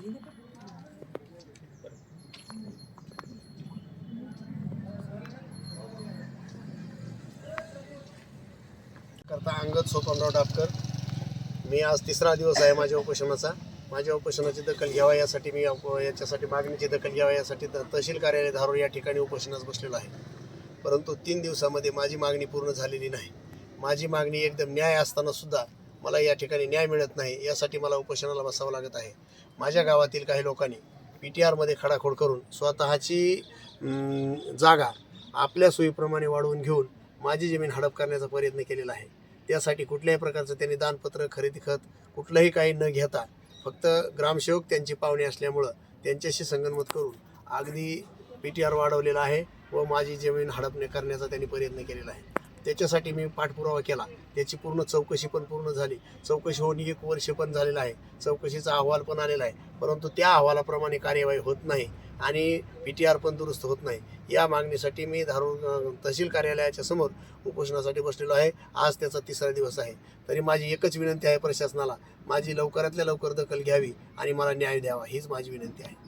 करता अंगद सोपानराव डापकर। मी आज तिसरा दिवस आहे माझ्या उपोषणाचा। माझ्या उपोषणाची दखल घ्यावा यासाठी मी याच्यासाठी मागणीची दखल घ्यावा यासाठी तहसील कार्यालय धारूर या ठिकाणी उपोषणास बसलेलो आहे। परंतु 3 दिवसामध्ये माझी मागणी पूर्ण झालेली नाही। माझी मागणी एकदम न्याय असताना सुद्धा मला या ठिकाणी न्याय मिळत नाही, यासाठी मला उपोषणाला बसावं लागत आहे। माझ्या गावातील काही लोकांनी PTR मध्ये खडाखोड करून स्वतःची जागा आपल्या सोयीप्रमाणे वाढवून घेऊन माझी जमीन हडप करण्याचा प्रयत्न केलेला आहे। त्यासाठी कुठल्याही प्रकारचं त्यांनी दानपत्र, खरेदी खत कुठलंही काही न घेता फक्त ग्रामसेवक त्यांची पाहुणे असल्यामुळं त्यांच्याशी संगनमत करून अगदी PTR वाढवलेला आहे व माझी जमीन हडप करण्याचा त्यांनी प्रयत्न केलेला आहे। त्याच्यासाठी मी पाठपुरावा केला, त्याची पूर्ण चौकशी पण पूर्ण झाली। चौकशी होऊन 1 वर्ष पण झालेलं आहे, चौकशीचा अहवाल पण आलेला आहे, परंतु त्या अहवालाप्रमाणे कार्यवाही होत नाही आणि PTR पण दुरुस्त होत नाही। या मागणीसाठी मी धारूर तहसील कार्यालयाच्या समोर उपोषणासाठी बसलेलो आहे। आज त्याचा 3रा दिवस आहे। तरी माझी एकच विनंती आहे प्रशासनाला, माझी लवकरातल्या लवकर दखल घ्यावी आणि मला न्याय द्यावा, हीच माझी विनंती आहे।